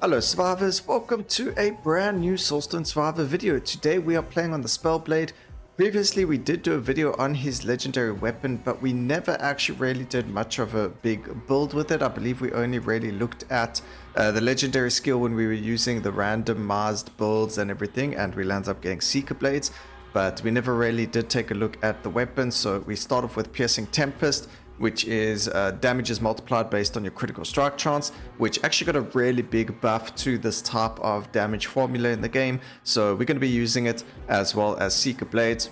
Hello survivors, welcome to a brand new Soulstone survivor video. Today we are playing on the Spellblade. Previously we did do a video on his legendary weapon, but we never actually really did much of a big build with it. I believe we only really looked at the legendary skill when we were using the randomized builds and everything, and we landed up getting Seeker Blades, but we never really did take a look at the weapon. So we start off with Piercing Tempest, which is damage is multiplied based on your critical strike chance, which actually got a really big buff to this type of damage formula in the game. So we're going to be using it, as well as Seeker Blades.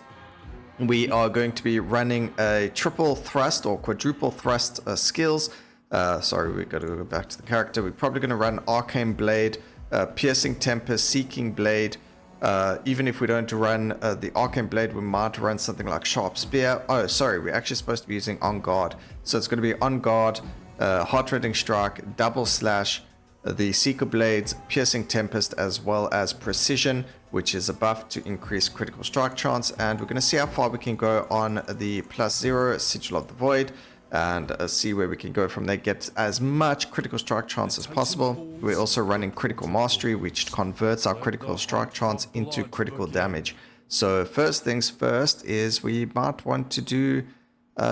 We are going to be running a triple thrust or quadruple thrust skills. Sorry, we got to go back to the character. We're probably going to run Arcane Blade, Piercing Tempest, Seeking Blade. Even if we don't run the Arcane Blade, we might run something like Sharp Spear. Oh, sorry, we're actually supposed to be using On Guard. So it's going to be On Guard, Heart-Rending Strike, Double Slash, the Seeker Blades, Piercing Tempest, as well as Precision, which is a buff to increase critical strike chance. And we're going to see how far we can go on the +0 Sigil of the Void, and see where we can go from there, get as much critical strike chance as possible. We're also running Critical Mastery, which converts our critical strike chance into critical damage. So first things first is we might want to do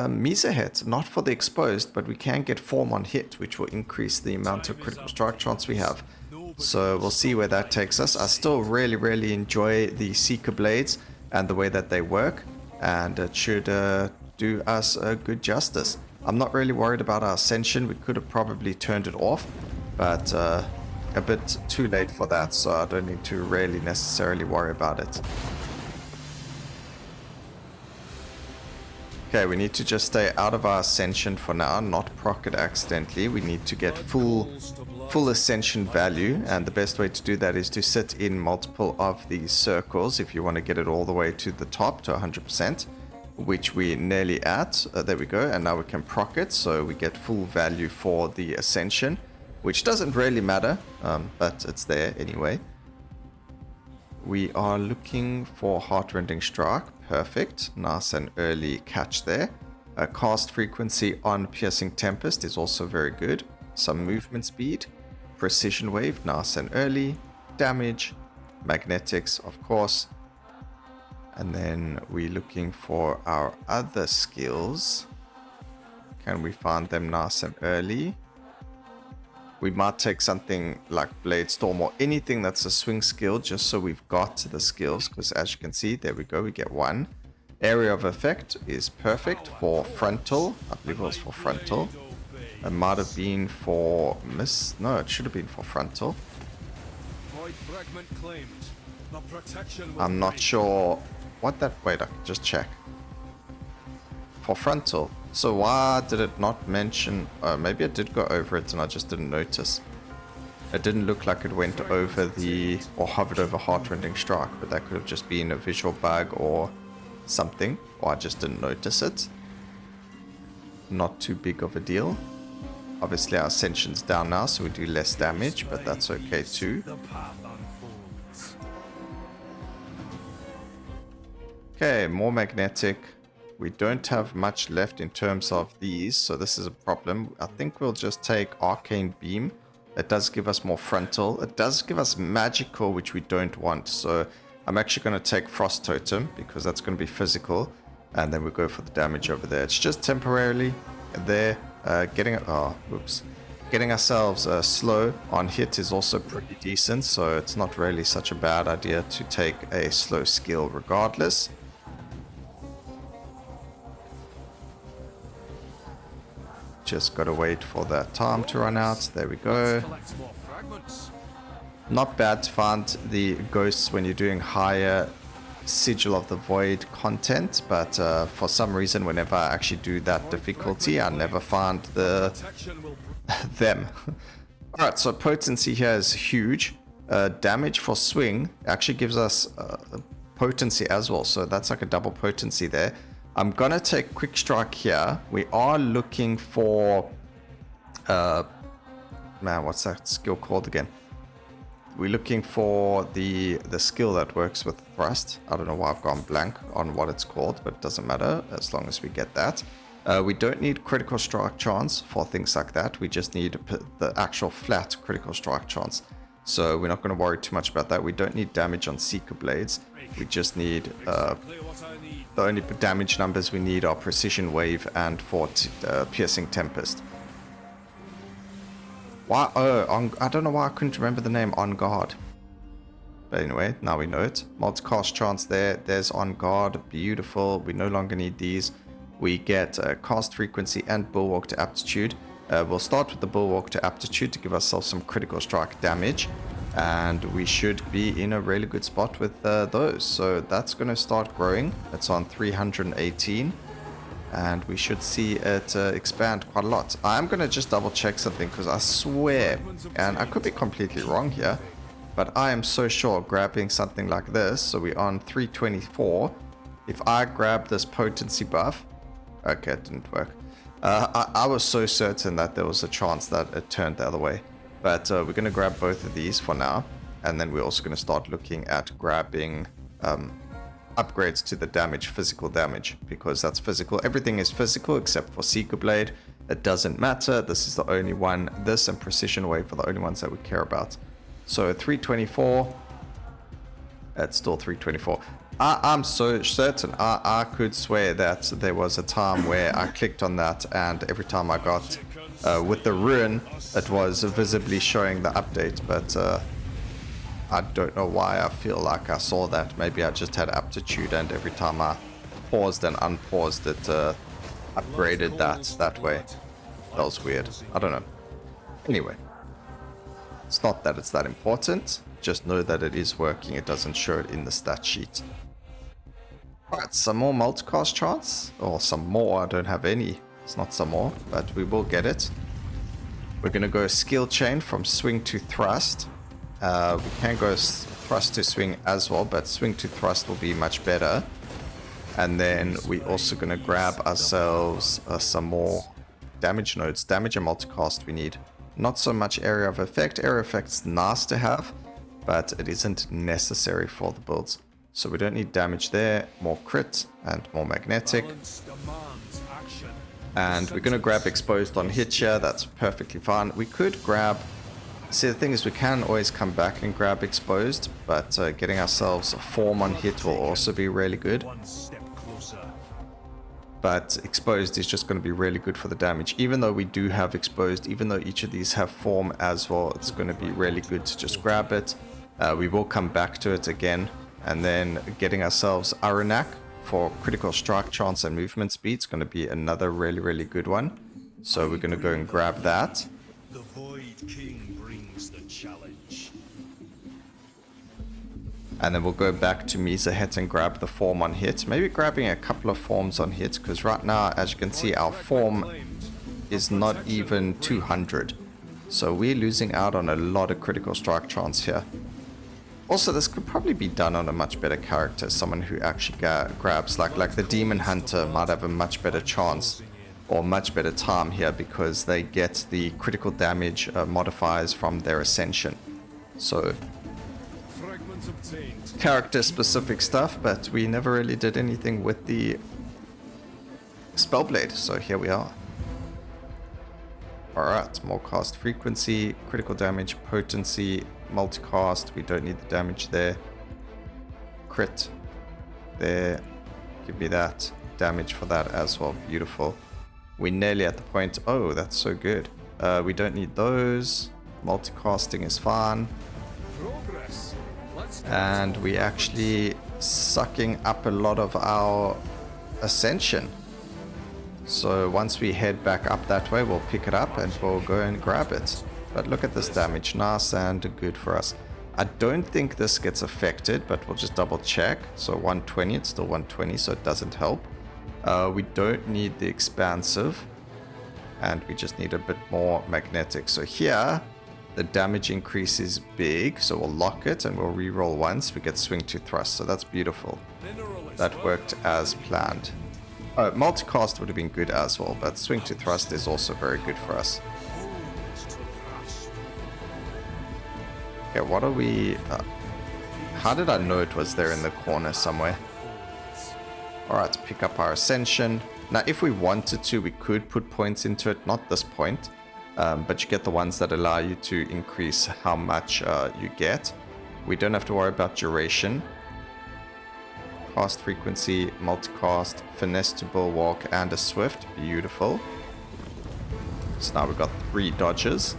Mesa hit, not for the exposed, but we can get Form on hit, which will increase the amount of critical strike chance we have. So we'll see where that takes us. I still really enjoy the Seeker Blades and the way that they work, and it should do us good justice. I'm not really worried about our Ascension. We could have probably turned it off, but a bit too late for that, so I don't need to really necessarily worry about it. Okay, we need to just stay out of our Ascension for now, not proc it accidentally. We need to get full Ascension value, and the best way to do that is to sit in multiple of these circles if you want to get it all the way to the top to 100%. Which we're nearly at. There we go, and now we can proc it, so we get full value for the Ascension, which doesn't really matter, but it's there anyway. We are looking for Heart-Rending Strike. Perfect, nice and early catch there. Cast frequency on Piercing Tempest is also very good. Some movement speed, Precision Wave, nice and early. Damage, Magnetics, of course. And then we're looking for our other skills. Can we find them nice and early? We might take something like Blade Storm or anything that's a swing skill, just so we've got the skills, because as you can see, there we go, we get one. Area of Effect is perfect for frontal. I believe it was for frontal. It might have been for no, it should have been for frontal. I'm not sure what that, wait, I can just check. For frontal. So why did it not mention, maybe it did go over it and I just didn't notice. It didn't look like it went over the, or hovered over Heart-Rending Strike, but that could have just been a visual bug or something, or I just didn't notice it. Not too big of a deal. Obviously our Ascension's down now, so we do less damage, but that's okay too. Okay, more magnetic. We don't have much left in terms of these, so this is a problem. I think we'll just take Arcane Beam. It does give us more frontal. It does give us magical, which we don't want. So I'm actually going to take Frost Totem, because that's going to be physical. And then we go for the damage over there. It's just temporarily there. Getting ourselves slow on hit is also pretty decent. So it's not really such a bad idea to take a slow skill regardless. Just gotta wait for that time to run out. There we go. Not bad to find the ghosts when you're doing higher Sigil of the Void content, but for some reason whenever I actually do that difficulty, I never find them. Alright, so potency here is huge. Damage for swing actually gives us potency as well, so that's like a double potency there. I'm gonna take Quick Strike here. We are looking for man, what's that skill called again? We're looking for the skill that works with thrust. I don't know why I've gone blank on what it's called, but it doesn't matter as long as we get that. We don't need critical strike chance for things like that. We just need the actual flat critical strike chance. So we're not going to worry too much about that. We don't need damage on Seeker Blades. We just need... the only damage numbers we need are Precision Wave and for Piercing Tempest. Why? Oh, I don't know why I couldn't remember the name On Guard. But anyway, now we know it. Multicast chance there. There's On Guard. Beautiful. We no longer need these. We get cast frequency and Bulwark to Aptitude. We'll start with the Bulwark to Aptitude to give ourselves some critical strike damage. And we should be in a really good spot with those. So that's going to start growing. It's on 318. And we should see it expand quite a lot. I'm going to just double check something because I swear, and I could be completely wrong here, but I am so sure grabbing something like this, so we're on 324, if I grab this potency buff, okay, it didn't work. I was so certain that there was a chance that it turned the other way. But we're going to grab both of these for now, and then we're also going to start looking at grabbing upgrades to the damage, physical damage, because that's physical. Everything is physical except for Seeker Blade. It doesn't matter. This is the only one. This and Precision Wave are the only ones that we care about. So 324. It's still 324. I'm so certain. I could swear that there was a time where I clicked on that, and every time I got with the ruin, it was visibly showing the update, but I don't know why I feel like I saw that. Maybe I just had aptitude, and every time I paused and unpaused it upgraded that way. That was weird. I don't know. Anyway, it's not that it's that important. Just know that it is working. It doesn't show it in the stat sheet. Alright, some more multicast chance. Or some more. I don't have any. It's not some more, but we will get it. We're going to go skill chain from swing to thrust. We can go thrust to swing as well, but swing to thrust will be much better. And then we're also going to grab ourselves some more damage nodes. Damage and multicast we need. Not so much area of effect. Area of effect's nice to have, but it isn't necessary for the builds. So we don't need damage there. More crit and more magnetic. And we're going to grab exposed on hit here. That's perfectly fine. We could grab... See, the thing is we can always come back and grab exposed, but getting ourselves a form on hit will also be really good. But exposed is just going to be really good for the damage. Even though we do have exposed, even though each of these have form as well, it's going to be really good to just grab it. We will come back to it again. And then getting ourselves Aranak for critical strike chance and movement speed is going to be another really, really good one. So we're going to go and grab that. The Void King brings the challenge. And then we'll go back to Misa Hit and grab the form on hit. Maybe grabbing a couple of forms on hit, because right now, as you can see, our form is not even 200. So we're losing out on a lot of critical strike chance here. Also, this could probably be done on a much better character. Someone who actually grabs, like the Demon Hunter might have a much better chance or much better time here, because they get the critical damage modifiers from their Ascension. So, character specific stuff, but we never really did anything with the Spellblade, so here we are. Alright, more cast frequency, critical damage, potency, multicast, we don't need the damage there. Crit, there, give me that, damage for that as well, beautiful. We're nearly at the point, oh, that's so good. We don't need those, multicasting is fine. And we actually sucking up a lot of our Ascension. So once we head back up that way, we'll pick it up and we'll go and grab it. But look at this damage, nice and good for us. I don't think this gets affected, but we'll just double check. So 120, it's still 120, so it doesn't help. We don't need the expansive, and we just need a bit more magnetic. So here, the damage increase is big, so we'll lock it and we'll reroll once. We get swing to thrust, so that's beautiful. That worked as planned. Multicast would have been good as well, but swing to thrust is also very good for us. Okay, what are we... how did I know it was there in the corner somewhere? Alright, pick up our Ascension. Now, if we wanted to, we could put points into it. Not this point. but you get the ones that allow you to increase how much you get. We don't have to worry about duration. Cast frequency, multicast, finesse to bulwark, and a swift. Beautiful. So now we've got 3 dodges.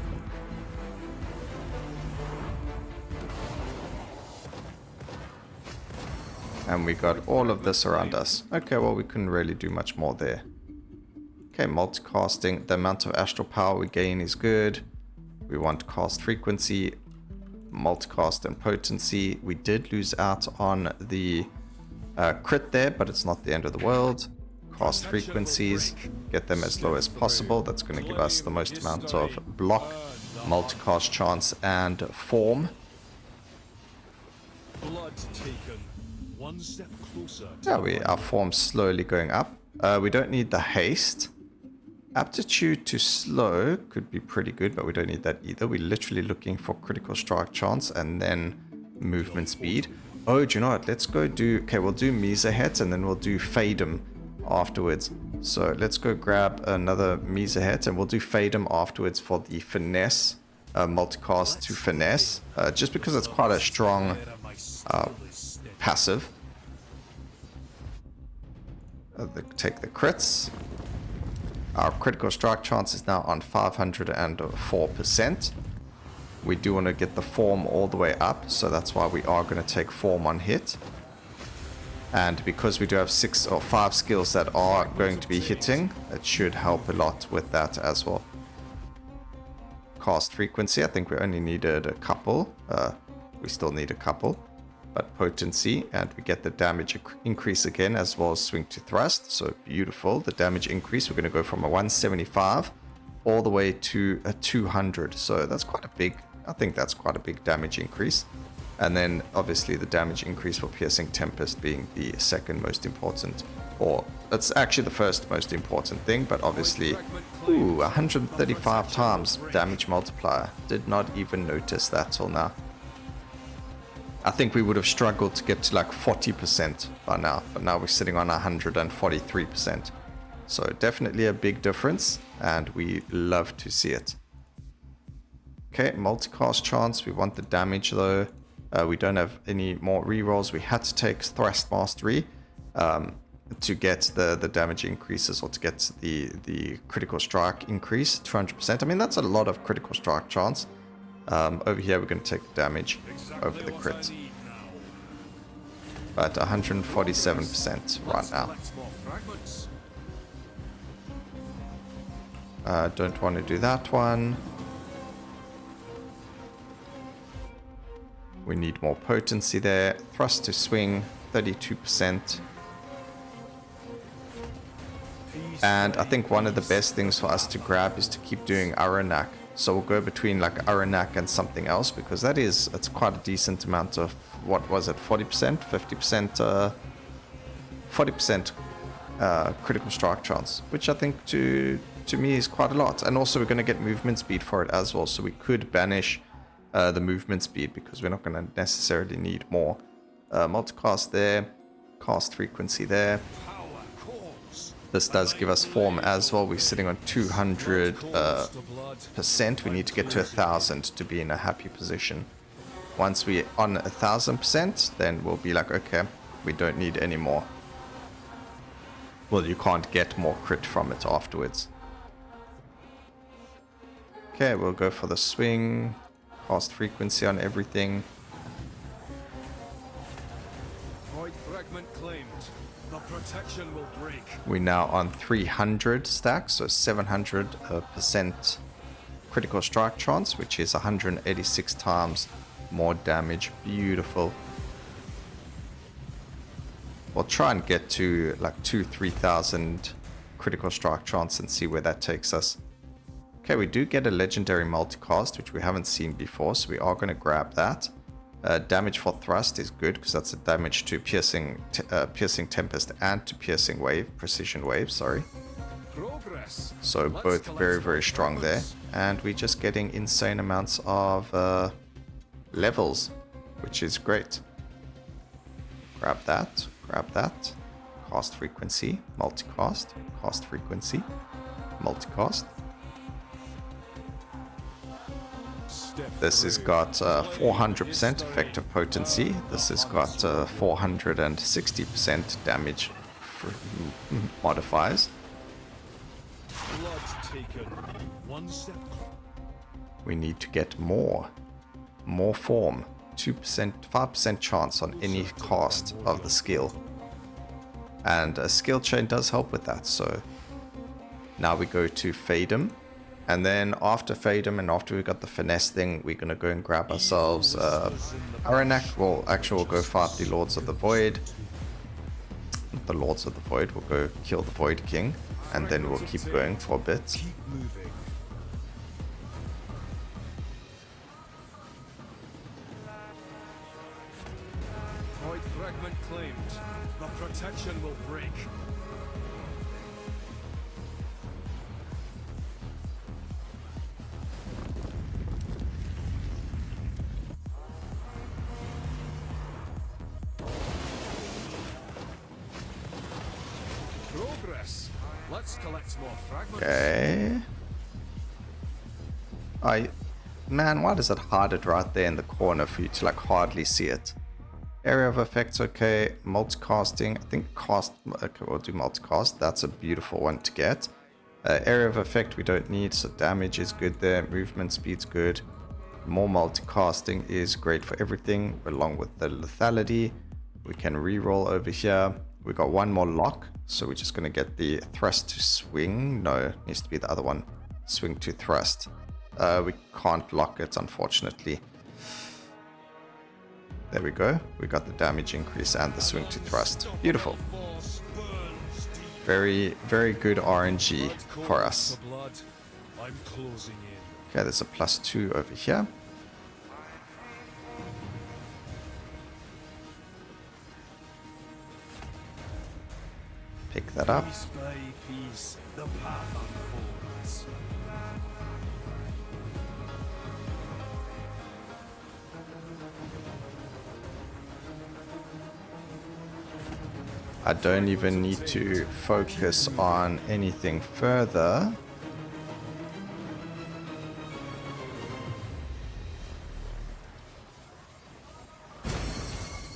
And we got all of this around us. Okay, well, we couldn't really do much more there. Okay, multicasting. The amount of astral power we gain is good. We want cast frequency, multicast, and potency. We did lose out on the crit there, but it's not the end of the world. Cast frequencies, get them as low as possible. That's going to give us the most amount of block, multicast chance, and form. Blood taken. One step closer. Yeah, our form's slowly going up. We don't need the haste. Aptitude to slow could be pretty good, but we don't need that either. We're literally looking for critical strike chance and then movement speed. Oh, do you know what? Let's go do... Okay, we'll do Mesa Head and then we'll do Fadeum afterwards. So let's go grab another Mesa Head and we'll do Fadeum afterwards for the finesse, multicast to finesse. Just because it's quite a strong passive. Take the crits. Our critical strike chance is now on 504%. We do want to get the form all the way up, so that's why we are going to take form on hit. And because we do have 6 or 5 skills that are going to be hitting, it should help a lot with that as well. Cast frequency, I think we only needed a couple. We still need a couple. But potency, and we get the damage increase again, as well as swing to thrust. So beautiful. The damage increase, we're going to go from a 175 all the way to a 200. So that's quite a big, I think that's quite a big damage increase. And then obviously the damage increase for Piercing Tempest being the second most important, or that's actually the first most important thing, but obviously, ooh, 135 times damage multiplier. Did not even notice that till now. I think we would have struggled to get to like 40% by now, but now we're sitting on 143%. So definitely a big difference, and we love to see it. Okay, multicast chance. We want the damage though. We don't have any more rerolls. We had to take Thrust Mastery to get the damage increases, or to get the critical strike increase, 200%. I mean, that's a lot of critical strike chance. Over here, we're going to take the damage over the crit. But 147% right now. Don't want to do that one. We need more potency there. Thrust to swing, 32%. And I think one of the best things for us to grab is to keep doing Aranak. So we'll go between like Aranak and something else, because it's quite a decent amount of, what was it, 40%, 50%, 40% critical strike chance, which I think to me is quite a lot. And also we're going to get movement speed for it as well, so we could banish the movement speed, because we're not going to necessarily need more. Multicast there, cast frequency there. This does give us form as well. We're sitting on 200%. We need to get to 1,000 to be in a happy position. Once we're on 1,000%, then we'll be like, okay, we don't need any more. Well, you can't get more crit from it afterwards. Okay, we'll go for the swing. Cast frequency on everything. Void fragment claimed. The protection will break. We're now on 300 stacks, so 700% critical strike chance, which is 186 times more damage. Beautiful. We'll try and get to like 2,000-3,000 critical strike chance and see where that takes us. Okay, we do get a legendary multicast, which we haven't seen before, so we are going to grab that. Damage for thrust is good, because that's a damage to piercing tempest and to piercing wave, precision wave, sorry. So both very, very strong there. And we're just getting insane amounts of levels, which is great. Grab that, cast frequency, multicast, cast frequency, multicast. This has got 400% effective potency. This has got 460% damage modifiers. Blood taken. One step. We need to get more form. 2%, 5% chance on any cast of the skill. And a skill chain does help with that. So now we go to Fadeum. And then after Fadeum and after we got the finesse thing, we're going to go and grab ourselves Aranak. Well, actually we'll go fight the Lords of the Void. Not the Lords of the Void, we'll go kill the Void King. And then we'll keep going for a bit. Keep moving. Void fragment claimed. The protection will break. Progress. Let's collect more fragments. Okay. Man, why does it hide it right there in the corner for you to like hardly see it? Area of effects, okay. Multicasting, I think cast, okay, we'll do multicast. That's a beautiful one to get. Area of effect we don't need, so damage is good there. Movement speed's good. More multicasting is great for everything, along with the lethality. We can reroll over here. We got one more lock, so we're just going to get the thrust to swing. No, it needs to be the other one. Swing to thrust. We can't lock it, unfortunately. There we go. We got the damage increase and the swing to thrust. Beautiful. Very, very good RNG for us. I'm closing in. Okay, there's a +2 over here. Pick that up. Piece by piece, the path unfolds. I don't even need to focus on anything further.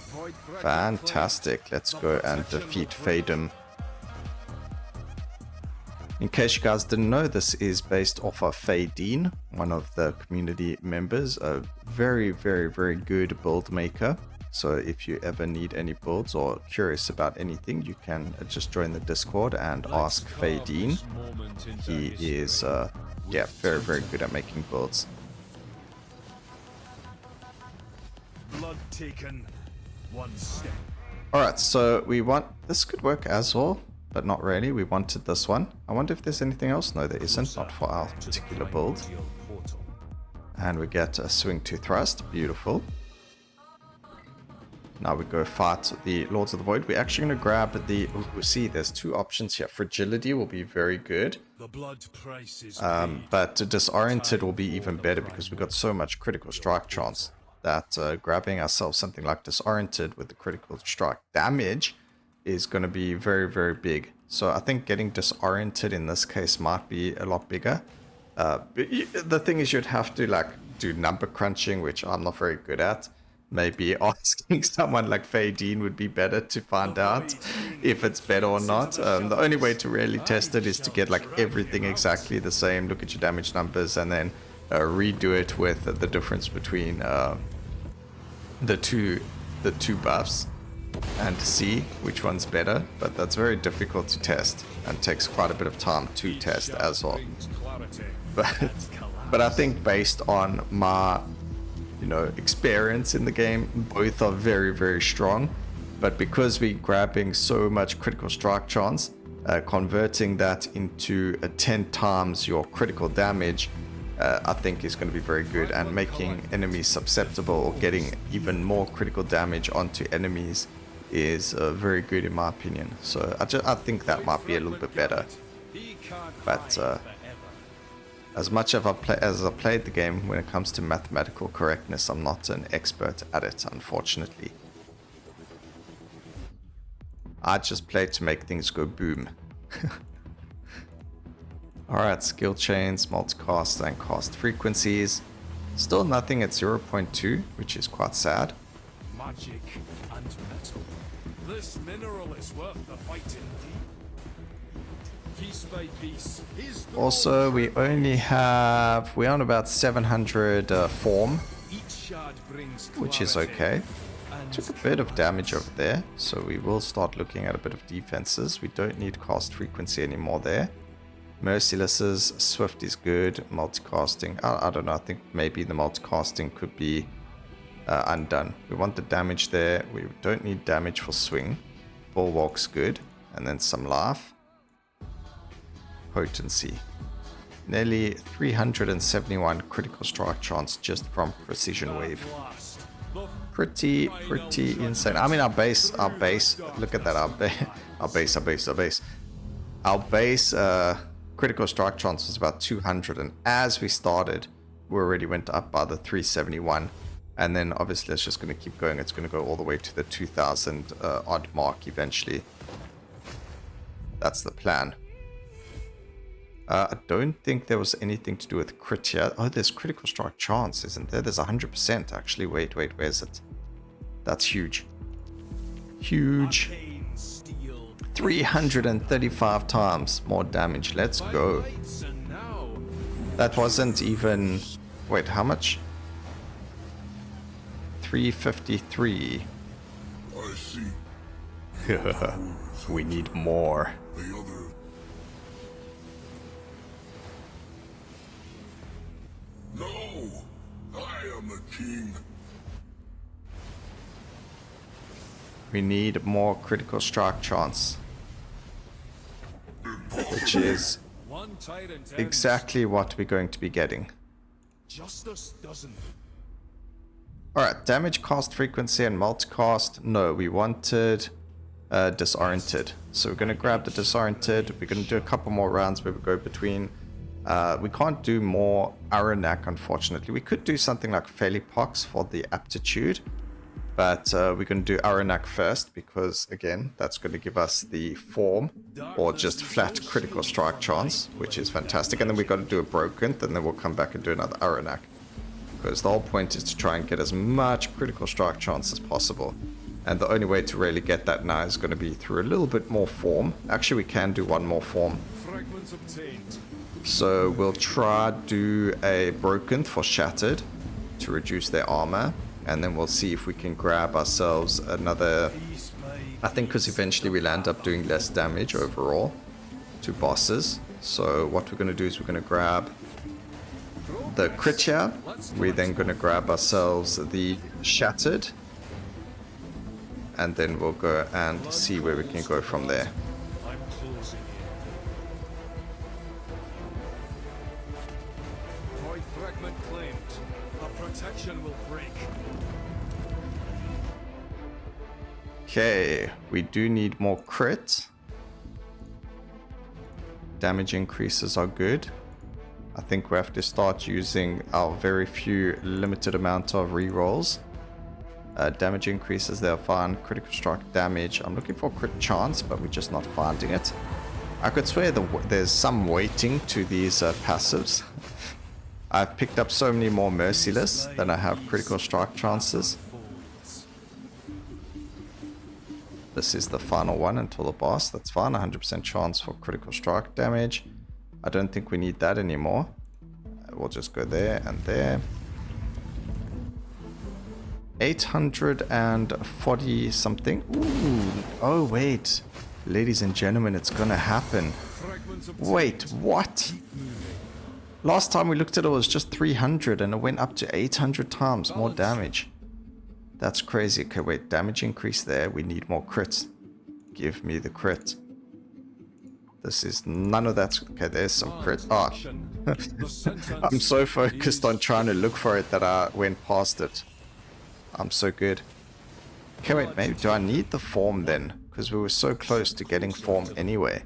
Void fragment Fantastic. Let's go and defeat Fadeum. In case you guys didn't know, this is based off of Fadine, one of the community members, a very, very, very good build maker. So if you ever need any builds or curious about anything, you can just join the Discord and ask Fadine. He is, yeah, very, very good at making builds. Blood taken. One step. Alright, so we want, this could work as well, but not really. We wanted this one. I wonder if there's anything else. No, there isn't, not for our particular build. And we get a swing to thrust, beautiful. Now we go fight the Lords of the Void. We're actually going to grab the, see there's two options here. Fragility will be very good. The blood price is But Disoriented will be even better because we got so much critical strike chance that grabbing ourselves something like Disoriented with the critical strike damage is going to be very, very big. So I think getting Disoriented in this case might be a lot bigger. But the thing is you'd have to like do number crunching, which I'm not very good at. Maybe asking someone like Fadine would be better to find out if it's better or not. The only way to really test it is to get like everything exactly the same, look at your damage numbers, and then redo it with the difference between the two buffs and see which one's better. But that's very difficult to test and takes quite a bit of time to test as well. But I think based on my experience in the game, both are very, very strong. But because we're grabbing so much critical strike chance, converting that into 10 times your critical damage, I think is going to be very good, and making enemies susceptible or getting even more critical damage onto enemies is very good in my opinion. So I think that might be a little bit better. But as much as I've played the game, when it comes to mathematical correctness, I'm not an expert at it, unfortunately. I just play to make things go boom. Alright, skill chains, multicast and cast frequencies. Still nothing at 0.2, which is quite sad. Magic and metal. This mineral is worth the fight indeed. Piece by piece. Also, we only have... We're on about 700 form, Each shard brings which is clarity okay. and Took a bit of damage over there, so we will start looking at a bit of defenses. We don't need cast frequency anymore there. Mercilesses, Swift is good, multicasting, I don't know, I think maybe the multicasting could be undone. We want the damage there, we don't need damage for swing. Bulwark's good, and then some life. Potency. Nearly 371 critical strike chance just from precision wave. blast. The Pretty insane. I mean, our base, look at that, our base critical strike chance was about 200, and as we started, we already went up by the 371, and then obviously it's just going to keep going. It's going to go all the way to the 2000 odd mark eventually. That's the plan. I don't think there was anything to do with crit here. Oh, there's critical strike chance, isn't there? There's 100% actually. Wait, where's it? That's huge. Huge. arcane steel. 335 times more damage. Let's go. Lights and now That wasn't even... Wait, how much? 353. I see. We need more. The other. No! I am the king. We need more critical strike chance. Which is one tyrant ends. exactly what we're going to be getting. Justice doesn't. Alright, damage, cast frequency, and multicast. No, we wanted disoriented. So we're going to grab the disoriented. We're going to do a couple more rounds where we go between. We can't do more Aranak, unfortunately. We could do something like Felipox for the aptitude. But we're going to do Aranak first because, again, that's going to give us the form or just flat critical strike chance, which is fantastic. And then we've got to do a broken, and then we'll come back and do another Aranak. Because the whole point is to try and get as much critical strike chance as possible. And the only way to really get that now is going to be through a little bit more form. Actually, we can do one more form. Fragments obtained. So we'll try do a broken for shattered to reduce their armor. And then we'll see if we can grab ourselves another... Piece by I think because eventually we'll end up doing less damage overall to bosses. So what we're going to do is we're going to grab the crit here. We're then going to grab ourselves the shattered. And then we'll go and see where we can go from there. I'm closing in. Void fragment claimed. The protection will break. Okay, we do need more crit. Damage increases are good. I think we have to start using our very few limited amount of rerolls. Damage increases, they're fine. Critical strike damage. I'm looking for crit chance, but we're just not finding it. I could swear there's some weighting to these passives. I've picked up so many more merciless than I have critical strike chances. This is the final one until the boss. That's fine. 100% chance for critical strike damage. I don't think we need that anymore. We'll just go there and there. 840 something. Ooh. Oh, wait. Ladies and gentlemen, it's gonna happen. Fragments obtained. Wait, what? Last time we looked at it was just 300 and it went up to 800 times more damage. That's crazy. Okay, wait, damage increase there. We need more crits. Give me the crit. This is none of that. Okay, there's some crit. Oh. I'm so focused on trying to look for it that I went past it. I'm so good. Okay, wait, maybe do I need the form then? Because we were so close to getting form anyway.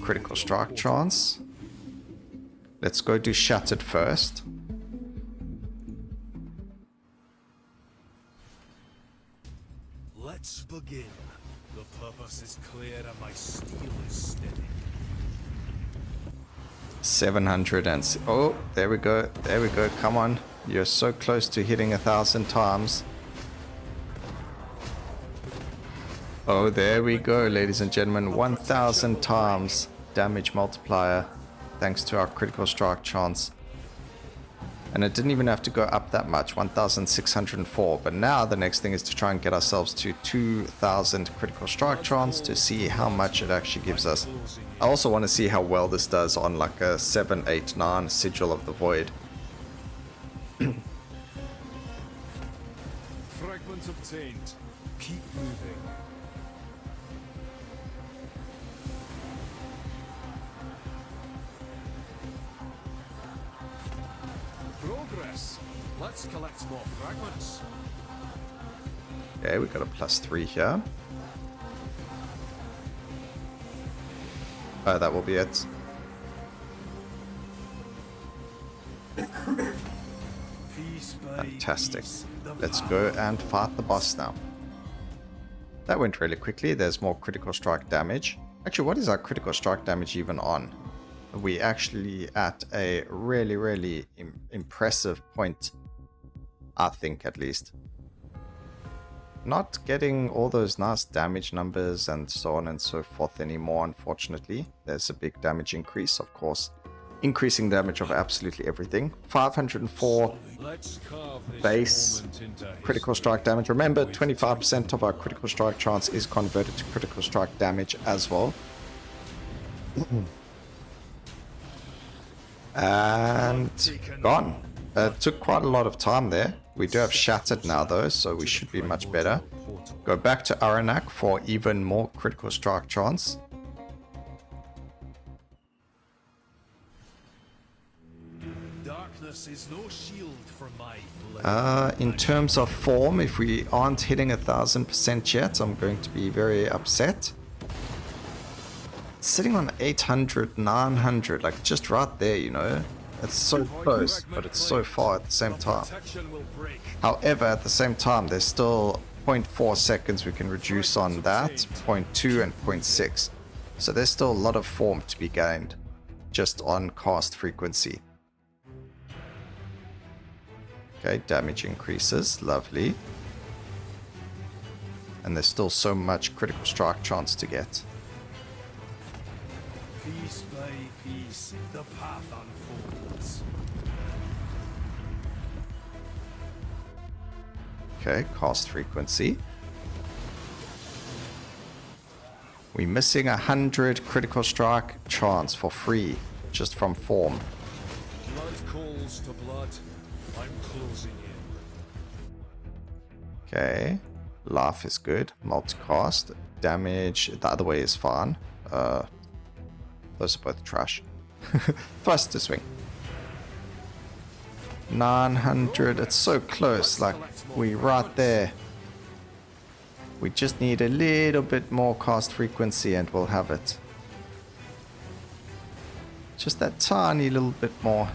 Critical strike chance. Let's go do shattered first. Let's begin. The purpose is clear and my steel is steady. 700 and... Oh, there we go. There we go. Come on. You're so close to hitting 1,000 times. Oh, there we go, ladies and gentlemen. 1,000 times damage multiplier thanks to our critical strike chance. And it didn't even have to go up that much, 1,604. But now the next thing is to try and get ourselves to 2,000 critical strike chance to see how much it actually gives us. I also want to see how well this does on like a 7, 8, 9 Sigil of the Void. Fragment obtained. Keep moving. Progress. Let's collect more fragments. Okay, we got a +3 here. Oh, that will be it. Fantastic. Let's go and fight the boss now. That went really quickly. There's more critical strike damage. Actually, what is our critical strike damage even on? We actually at a really impressive point, I think, at least. Not getting all those nice damage numbers and so on and so forth anymore, unfortunately. There's a big damage increase, of course. Increasing damage of absolutely everything. 504 base critical strike damage. Remember, 25% of our critical strike chance is converted to critical strike damage as well. And gone. Took quite a lot of time there. We do have Shattered now though, so we should be much better. Go back to Aranak for even more critical strike chance. Darkness is no shield for my blade. In terms of form, if we aren't hitting 1,000% yet, I'm going to be very upset. It's sitting on 800, 900, like just right there, you know. It's so close, but it's so far at the same time. However, at the same time, there's still 0.4 seconds we can reduce on that, 0.2 and 0.6. So there's still a lot of form to be gained just on cast frequency. Okay, damage increases, lovely. And there's still so much critical strike chance to get. Piece by piece, the path unfolds. Okay, cast frequency. We're missing 100 critical strike chance for free, just from form. Blood calls to blood. I'm closing in. Okay, life is good. Multicast, damage, the other way is fine. Those are both trash. Thrust to swing. 900, it's so close, like we right there. We just need a little bit more cast frequency and we'll have it. Just that tiny little bit more.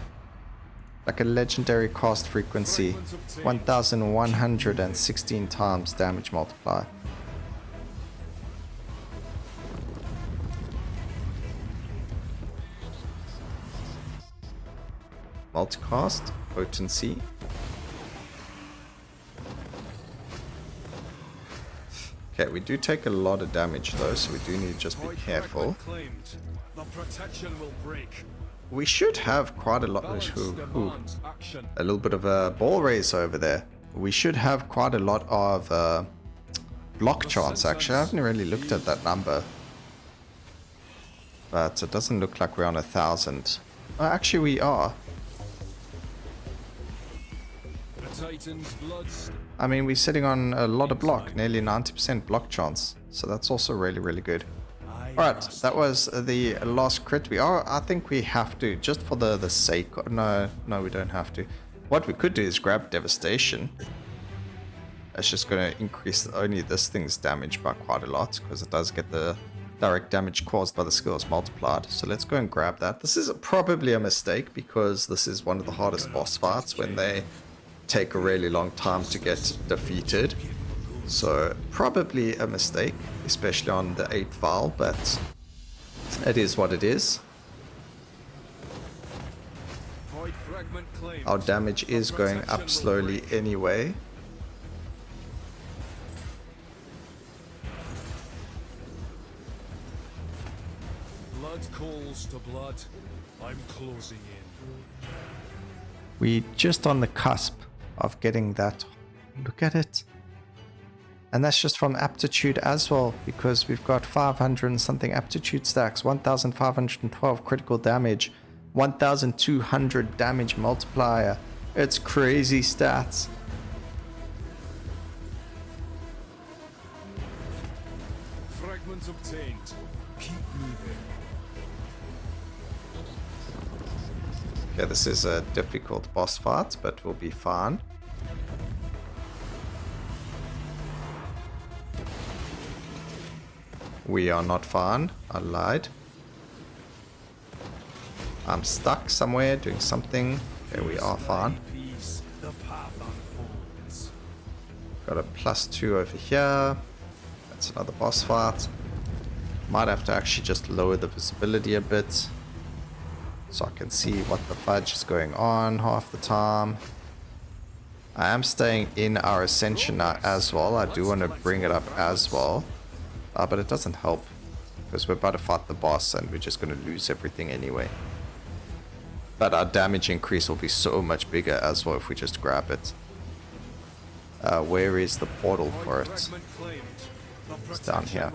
Like a legendary cast frequency. 1116 times damage multiplier. Multicast, potency. Okay, we do take a lot of damage though, so we do need to just be careful. The protection will break. We should have quite a lot. A little bit of a ball race over there. We should have quite a lot of block chance actually. I haven't really looked at that number. But it doesn't look like we're on 1,000. Actually we are. I mean, we're sitting on a lot of block, nearly 90% block chance. So that's also really good. Alright, that was the last crit. I think we have to, just for the sake. No, we don't have to. What we could do is grab Devastation. It's just going to increase only this thing's damage by quite a lot, because it does get the direct damage caused by the skills multiplied. So let's go and grab that. This is probably a mistake, because this is one of the hardest boss fights when they take a really long time to get defeated. So probably a mistake, especially on the 8th vial, but it is what it is. Fragment claimed. Our damage is going up slowly anyway. Blood calls to blood. I'm closing in. We just on the cusp of getting that. Look at it. And that's just from aptitude as well, because we've got 500 and something aptitude stacks, 1512 critical damage, 1200 damage multiplier. It's crazy stats. Fragments obtained. Keep moving. Okay, this is a difficult boss fight, but we'll be fine. We are not fine. I lied. I'm stuck somewhere doing something. Okay, we are fine. Peace, the path unfolds. Got a +2 over here. That's another boss fight. Might have to actually just lower the visibility a bit, so I can see what the fudge is going on half the time. I am staying in our ascension now as well. I do want to bring it up as well. But it doesn't help, because we're about to fight the boss and we're just going to lose everything anyway. But our damage increase will be so much bigger as well if we just grab it. Where is the portal for it? It's down here.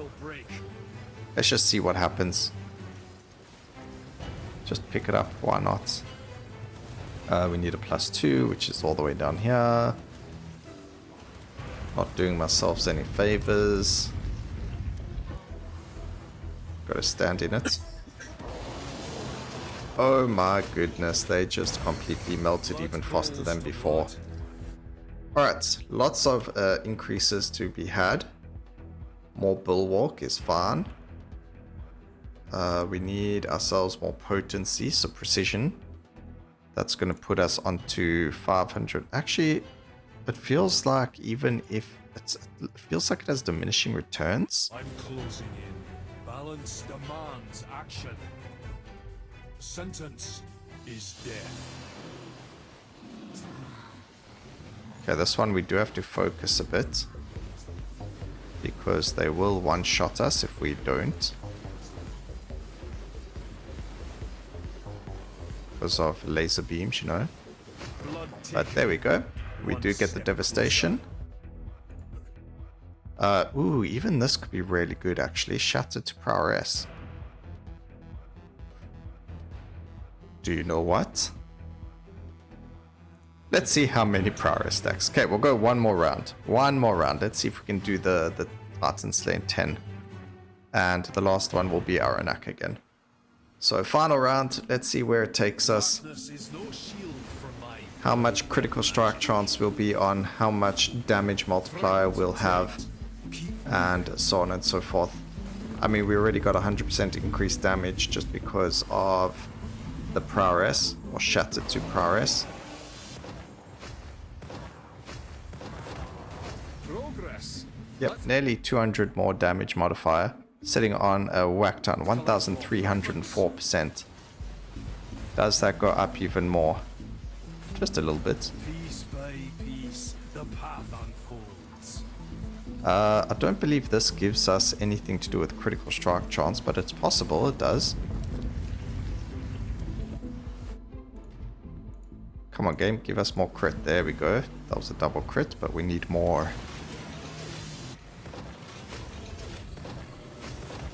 Let's just see what happens. Just pick it up, why not? We need a +2, which is all the way down here. Not doing myself any favors. Gotta stand in it. Oh my goodness, they just completely melted even faster than before. Alright, lots of increases to be had. More bulwark is fine. We need ourselves more potency, so precision. That's going to put us onto 500. Actually, it feels like even if it feels like it has diminishing returns. I'm closing in. Balance demands action. Sentence is death. Okay, this one we do have to focus a bit, because they will one-shot us if we don't. Because of laser beams, you know. But there we go. We do get the devastation. Ooh, even this could be really good actually. Shattered to prowess. Do you know what? Let's see how many prowess stacks. Okay, we'll go one more round. One more round. Let's see if we can do the Titan Slain 10. And the last one will be Aranak again. So final round. Let's see where it takes us. How much critical strike chance will be on, how much damage multiplier we'll have, and so on and so forth. I mean, we already got 100% increased damage just because of the prowess, or shattered to prowess. Progress. Yep, nearly 200 more damage modifier, sitting on a whack ton, 1,304%. Does that go up even more? Just a little bit. Piece by piece, the path unfolds. I don't believe this gives us anything to do with critical strike chance, but it's possible it does. Come on, game, give us more crit. There we go. That was a double crit, but we need more.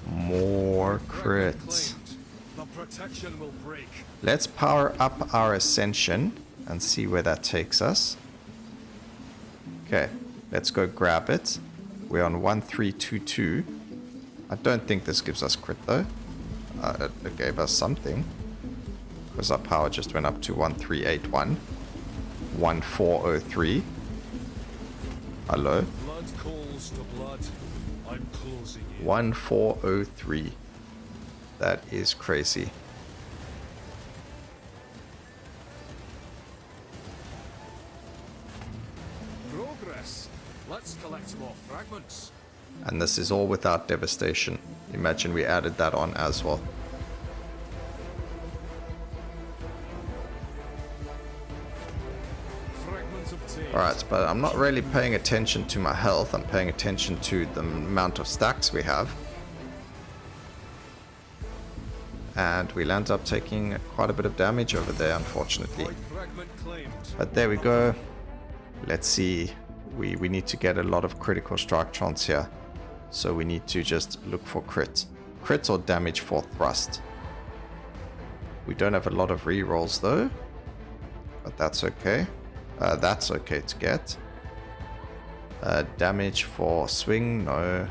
More crit. The protection will break. Let's power up our ascension and see where that takes us. Okay, let's go grab it. We're on 1322. I don't think this gives us crit though. It gave us something, because our power just went up to 1381. 1403. Hello. Blood calls to blood. I'm closing in. 1403. That is crazy. Progress. Let's collect more fragments. And this is all without devastation. Imagine we added that on as well. Alright, but I'm not really paying attention to my health. I'm paying attention to the amount of stacks we have. And we'll end up taking quite a bit of damage over there, unfortunately. Void fragment claimed. But there we go. Let's see. We need to get a lot of critical strike chance here. So we need to just look for crit. Crit or damage for thrust. We don't have a lot of rerolls though. But that's okay. That's okay to get. Damage for swing, no.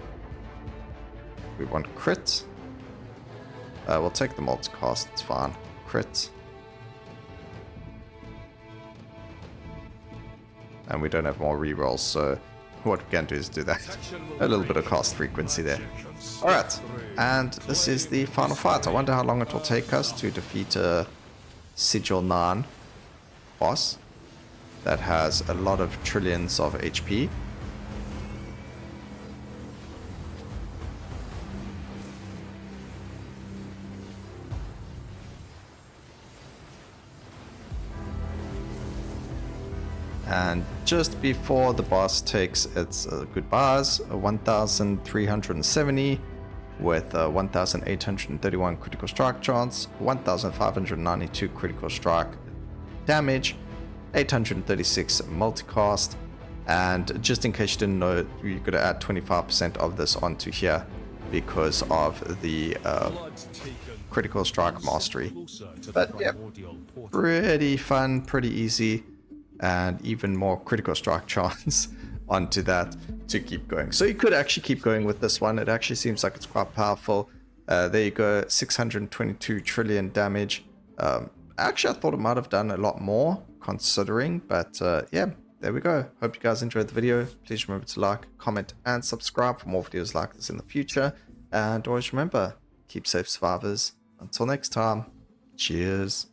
We want crit. We'll take the multicast, it's fine. Crit. And we don't have more rerolls, so what we can do is do that. A little bit of cast frequency there. Alright, and this is the final fight. I wonder how long it will take us to defeat a Sigil 9 boss that has a lot of trillions of HP. And just before the boss takes its goodbyes, 1370 with 1831 critical strike chance, 1592 critical strike damage, 836 multicast, and just in case you didn't know, you're going to add 25% of this onto here because of the critical strike mastery. But yeah, pretty fun, pretty easy. And even more critical strike chance onto that to keep going. So you could actually keep going with this one. It actually seems like it's quite powerful. There you go, 622 trillion damage. Actually, I thought it might have done a lot more considering, but yeah, there we go. Hope you guys enjoyed the video. Please remember to like, comment, and subscribe for more videos like this in the future. And always remember, keep safe, survivors. Until next time, cheers.